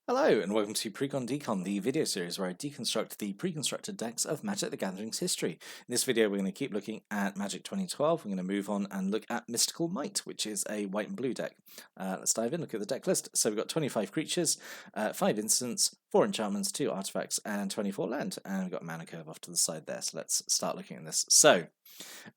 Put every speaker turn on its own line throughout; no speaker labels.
Hello and welcome to Precon Decon, the video series where I deconstruct the pre-constructed decks of Magic the Gathering's history. In this video we're going to keep looking at Magic 2012, we're going to move on and look at Mystical Might, which is a white and blue deck. Let's dive in, look at the deck list. So we've got 25 creatures, 5 instants, 4 enchantments, 2 artifacts and 24 land, and we've got a mana curve off to the side there, so let's start looking at this. So,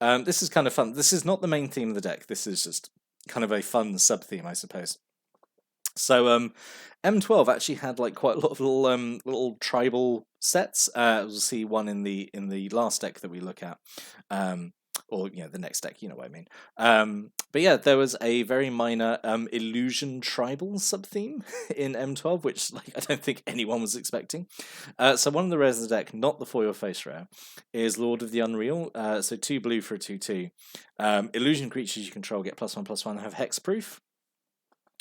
this is kind of fun. This is not the main theme of the deck, this is just kind of a fun sub-theme, I suppose. So M12 actually had like quite a lot of little tribal sets. We'll see one in the last deck that we look at, or the next deck. You know what I mean. But yeah, there was a very minor illusion tribal sub theme in M12, which I don't think anyone was expecting. So one of the rares of the deck, not the foil face rare, is Lord of the Unreal. So 2 blue for a 2/2. Illusion creatures you control get +1/+1, have hexproof,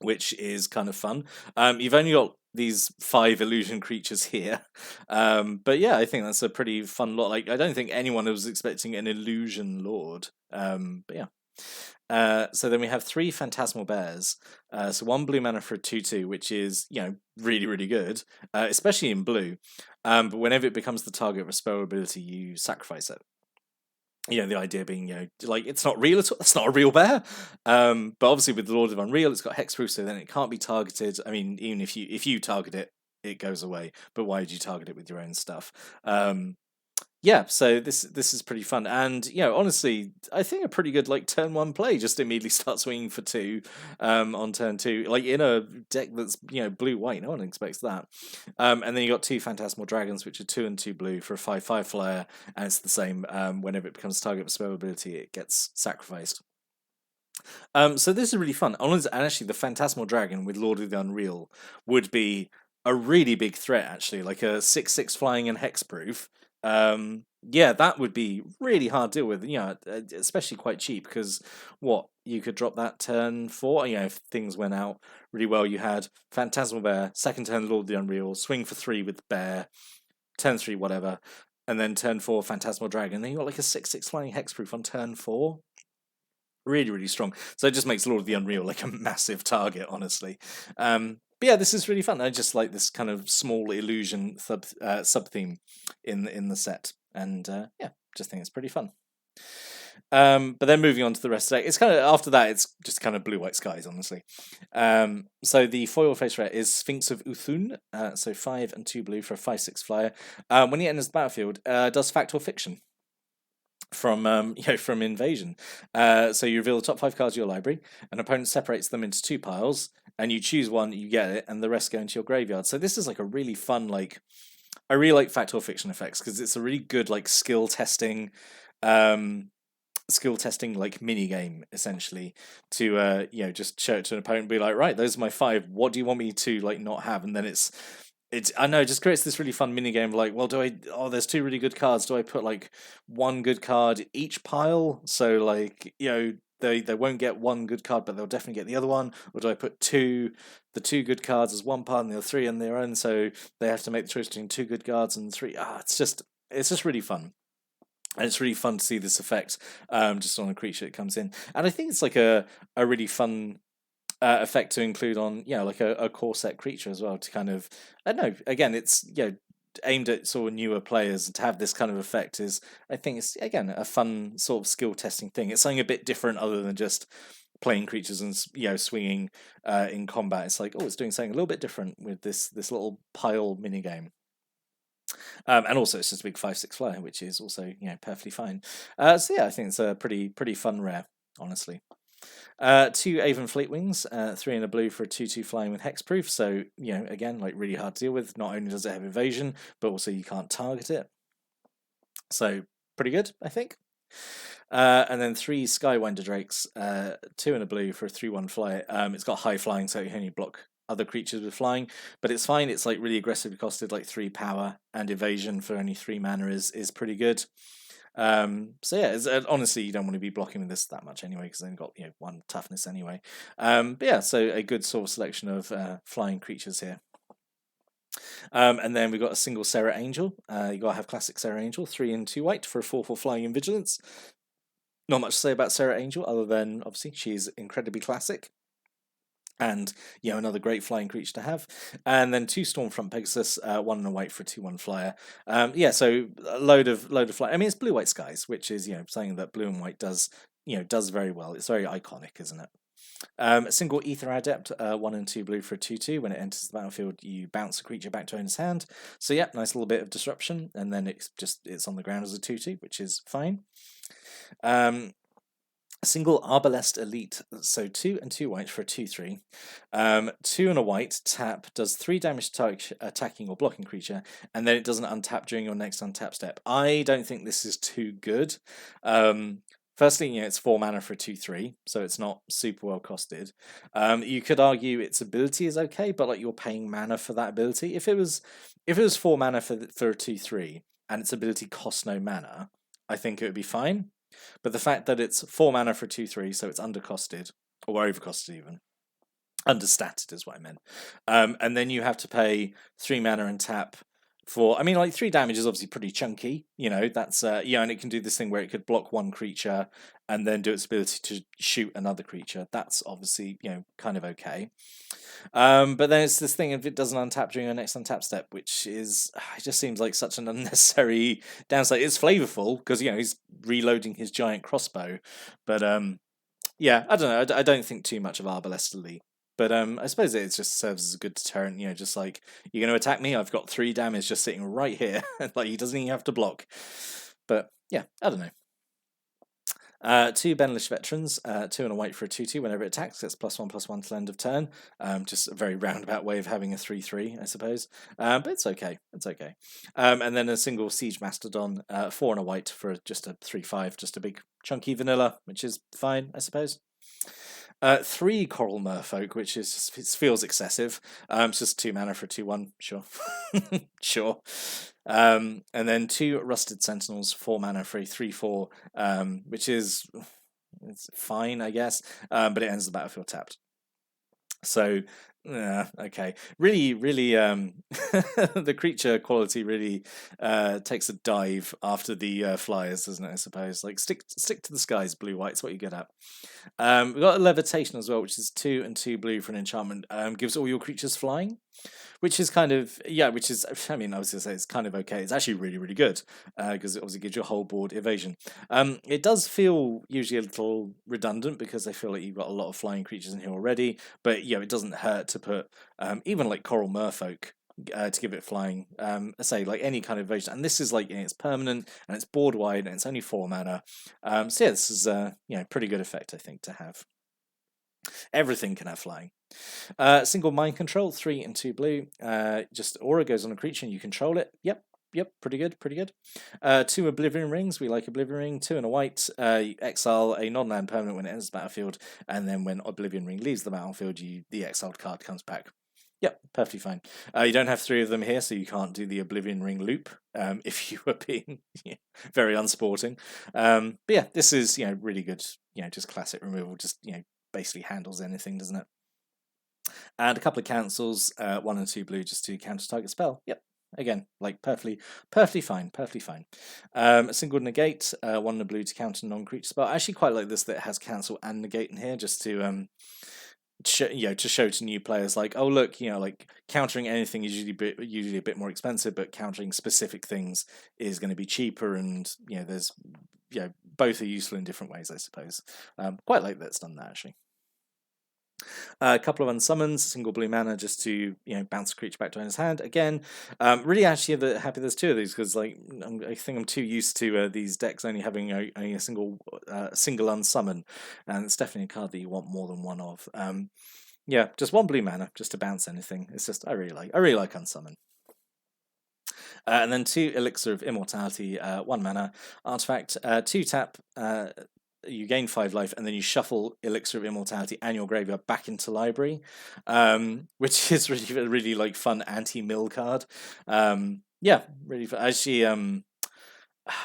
which is kind of fun. You've only got these 5 illusion creatures here, but yeah, I think that's a pretty fun lot. Like, I don't think anyone was expecting an illusion lord, but yeah. So then we have 3 phantasmal bears. So 1 blue mana for a 2/2, which is really really good, especially in blue. But whenever it becomes the target of a spell ability, you sacrifice it. The idea being, like, it's not real at all. It's not a real bear. But obviously with the Lord of Unreal, it's got hexproof, so then it can't be targeted. I mean, even if you target it, it goes away. But why would you target it with your own stuff? Yeah, so this is pretty fun, and honestly, I think a pretty good turn 1 play. Just immediately start swinging for 2 on turn 2, like in a deck that's blue white. No one expects that. And then you got 2 Phantasmal Dragons, which are 2 and 2 blue for a 5/5 flyer, and it's the same. Whenever it becomes target of spell ability, it gets sacrificed. So this is really fun. And actually, the Phantasmal Dragon with Lord of the Unreal would be a really big threat. Actually, like a 6/6 flying and hexproof. Yeah, that would be really hard to deal with. Especially quite cheap, because you could drop that turn 4. If things went out really well, you had Phantasmal Bear, second turn Lord of the Unreal, swing for 3 with Bear, turn 3 whatever, and then turn 4 Phantasmal Dragon. Then you got like a 6/6 flying hexproof on turn 4. Really, really strong. So it just makes Lord of the Unreal like a massive target, honestly. But yeah, this is really fun. I just like this kind of small illusion sub theme in the set, and yeah, just think it's pretty fun. But then moving on to the rest of the deck, it's kind of after that, it's just kind of blue white skies, honestly. So the foil face rare is Sphinx of Uthun, so 5 and 2 blue for a 5/6 flyer. When he enters the battlefield, does fact or fiction from from Invasion. So you reveal the top 5 cards of your library. An opponent separates them into 2 piles, and you choose one, you get it, and the rest go into your graveyard. So this is like a really fun, I really like fact or fiction effects, because it's a really good skill testing mini game, essentially, to just show it to an opponent and be like, right, those are my 5, what do you want me to not have? And then it's I know, it just creates this really fun mini game. Like, well, there's 2 really good cards. Do I put 1 good card each pile? So they won't get 1 good card, but they'll definitely get the other one. Or do I put the 2 good cards as 1 pile and the other 3 on their own? So they have to make the choice between 2 good cards and 3. It's just really fun. And it's really fun to see this effect just on a creature that comes in. And I think it's a really fun effect to include on a core set creature as well, to kind of, I don't know, again, it's aimed at sort of newer players, and to have this kind of effect is, I think it's again a fun sort of skill testing thing. It's something a bit different other than just playing creatures and swinging in combat. It's it's doing something a little bit different with this little pile mini game. And also it's just a big 5/6 flyer, which is also perfectly fine. So yeah, I think it's a pretty fun rare, honestly. 2 Avon Fleetwings, 3 in a blue for a 2/2 flying with hexproof. So again, really hard to deal with. Not only does it have evasion, but also you can't target it. So pretty good, I think. And then 3 Skywinder Drakes, 2 in a blue for a 3/1 flyer. It's got high flying, so you can only block other creatures with flying, but it's fine. It's really aggressively costed, 3 power, and evasion for only 3 mana is pretty good. So yeah, honestly, you don't want to be blocking with this that much anyway, because they've got 1 toughness anyway. But yeah, so a good sort of selection of flying creatures here. And then we've got a single Serra Angel. You gotta have classic Serra Angel, 3 and 2 white for a 4/4 flying and vigilance. Not much to say about Serra Angel other than obviously she's incredibly classic. And another great flying creature to have. And then 2 Stormfront Pegasus, 1 and a white for a 2/1 flyer. So a load of fly. I mean, it's blue white skies, which is something that blue and white does does very well. It's very iconic, isn't it? A single Ether Adept, 1 and 2 blue for a 2/2. When it enters the battlefield, you bounce a creature back to owner's hand. So yeah, nice little bit of disruption, and then it's on the ground as a 2/2, which is fine. A single Arbalest Elite, so 2 and 2 white for a 2/3. 2 and a white, tap, does 3 damage to target attacking or blocking creature, and then it doesn't untap during your next untap step. I don't think this is too good. Firstly, it's 4 mana for a 2/3, so it's not super well costed. You could argue its ability is okay, but like you're paying mana for that ability. If it was 4 mana for a 2/3 and its ability costs no mana, I think it would be fine. But the fact that it's 4 mana for a 2/3, so it's undercosted, or overcosted even. Understated is what I meant. And then you have to pay 3 mana and tap for, 3 damage is obviously pretty chunky, that's, and it can do this thing where it could block one creature and then do its ability to shoot another creature. That's obviously, kind of okay. But then it's this thing if it doesn't untap during your next untap step, which is, it just seems like such an unnecessary downside. It's flavorful because, he's reloading his giant crossbow. But, I don't know. I don't think too much of Arbalest Elite. But I suppose it just serves as a good deterrent, just like, you're going to attack me, I've got 3 damage just sitting right here. Like, he doesn't even have to block. But, yeah, I don't know. 2 Benalish Veterans, 2 and a white for a 2/2. Whenever it attacks, it's +1/+1 till end of turn. Just a very roundabout way of having a 3/3, I suppose. But it's okay. It's okay. And then a single Siege Mastodon, 4 and a white for just a 3/5, just a big chunky vanilla, which is fine, I suppose. 3 Coral Merfolk, which is just, it feels excessive. It's just 2 mana for a 2/1, sure. Sure. And then 2 Rusted Sentinels, 4 mana for a 3/4, which is, it's fine, I guess, but it ends the battlefield tapped. So, okay. Really, really, the creature quality really takes a dive after the flyers, doesn't it, I suppose? Like, stick to the skies, blue-white's what you get at. We've got a Levitation as well, which is 2 and 2 blue for an enchantment. Gives all your creatures flying, which is kind of, I was going to say it's kind of okay. It's actually really, really good because it obviously gives you a whole board evasion. It does feel usually a little redundant because I feel like you've got a lot of flying creatures in here already, but it doesn't hurt to put even like Coral Merfolk to give it flying. I say like any kind of evasion, and this is like it's permanent and it's board wide and it's only 4 mana. So yeah, this is pretty good effect I think to have. Everything can have flying. Single Mind Control, 3 and 2 blue. Just aura goes on a creature and you control it. Yep, pretty good. 2 Oblivion Rings, we like Oblivion Ring. 2 and a white, you exile a non-land permanent when it enters the battlefield, and then when Oblivion Ring leaves the battlefield, the exiled card comes back. Yep, perfectly fine. You don't have 3 of them here, so you can't do the Oblivion Ring loop if you were being very unsporting. But yeah, this is really good. Just classic removal. Just basically handles anything, doesn't it? And a couple of cancels, 1 and 2 blue, just to counter target spell. Yep, again, like perfectly fine. A single negate, 1 and a blue to counter non-creature spell. I actually quite like this that it has cancel and negate in here, just to to show to new players like, oh look, like countering anything is usually a bit more expensive, but countering specific things is going to be cheaper, and there's both are useful in different ways, I suppose. Quite like that it's done that actually. A couple of unsummons, single blue mana just to bounce a creature back to his hand. Again, really actually happy there's 2 of these because like I think I'm too used to these decks only having a single unsummon, and it's definitely a card that you want more than one of. Yeah, just 1 blue mana just to bounce anything. It's just I really like unsummon. And then 2 Elixir of Immortality, 1 mana artifact, 2 tap. You gain 5 life, and then you shuffle Elixir of Immortality and your graveyard back into library, which is really, really like fun anti-mill card. Yeah, really fun. Actually,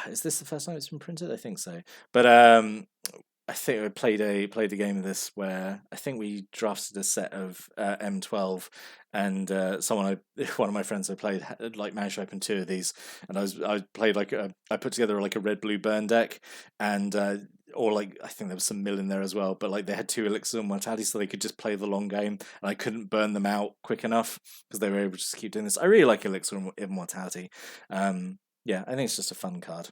is this the first time it's been printed? I think so. But I think I played a game of this where I think we drafted a set of M12, and one of my friends I played like managed to open 2 of these, and I played I put together like a red blue burn deck, and or like I think there was some mill in there as well, but like they had 2 elixirs of mortality, so they could just play the long game, and I couldn't burn them out quick enough because they were able to just keep doing this. I really like elixir of immortality. Yeah, I think it's just a fun card.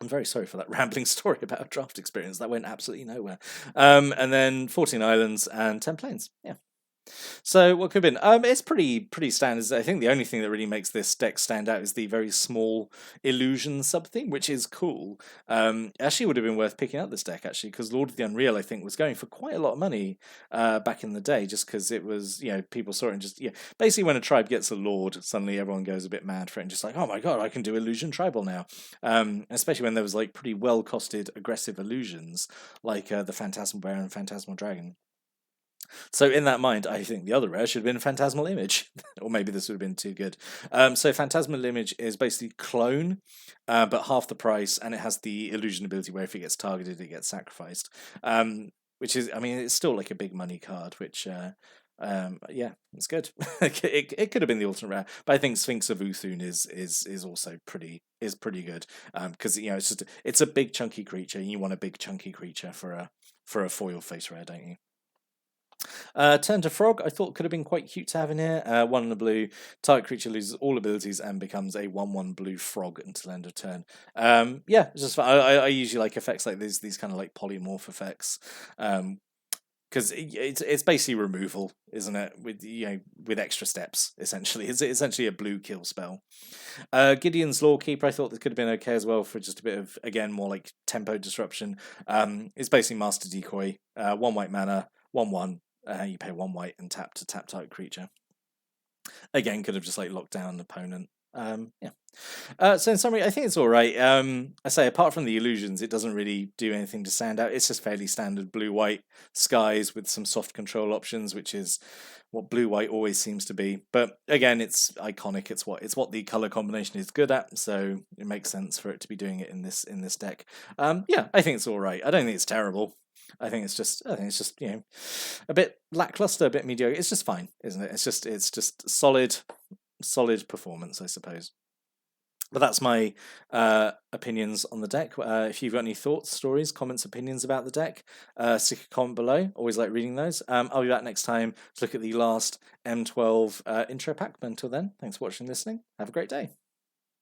I'm very sorry for that rambling story about a draft experience. That went absolutely nowhere. And then 14 islands and 10 planes. Yeah. So what could have been? It's pretty standard. I think the only thing that really makes this deck stand out is the very small illusion sub theme, which is cool. Actually, would have been worth picking up this deck actually, because Lord of the Unreal I think was going for quite a lot of money back in the day, just because it was people saw it and just basically when a tribe gets a Lord, suddenly everyone goes a bit mad for it and just like, oh my god, I can do illusion tribal now. Especially when there was like pretty well costed aggressive illusions like the Phantasmal Bear and Phantasmal Dragon. So in that mind, I think the other rare should have been Phantasmal Image, or maybe this would have been too good. So Phantasmal Image is basically clone, but half the price, and it has the illusion ability where if it gets targeted, it gets sacrificed. Which is, I mean, it's still like a big money card, which. Yeah, it's good. it could have been the alternate rare, but I think Sphinx of Uthun is also pretty good because it's a big chunky creature. You want a big chunky creature for a foil face rare, don't you? Turn to Frog, I thought could have been quite cute to have in here. 1 and a blue, target creature loses all abilities and becomes a 1/1 blue frog until end of turn. Yeah, it's just fun. I usually like effects like these kind of like polymorph effects. Because it's basically removal, isn't it? With extra steps, essentially. It's essentially a blue kill spell. Gideon's Lawkeeper, I thought this could have been okay as well for just a bit of, again, more like tempo disruption. It's basically Master Decoy, 1 white mana, 1/1. You pay 1 white and tap to tap type creature. Again, could have just like locked down an opponent. Yeah. So in summary, I think it's all right. I say apart from the illusions, it doesn't really do anything to stand out. It's just fairly standard blue-white skies with some soft control options, which is what blue-white always seems to be. But again, it's iconic. It's what the color combination is good at, so it makes sense for it to be doing it in this deck. Yeah, I think it's all right. I don't think it's terrible. I think it's just a bit lackluster, a bit mediocre. It's just fine, isn't it? It's just solid performance, I suppose. But that's my opinions on the deck. If you've got any thoughts, stories, comments, opinions about the deck, stick a comment below. Always like reading those. I'll be back next time to look at the last M12 intro pack. But until then, thanks for watching and listening. Have a great day.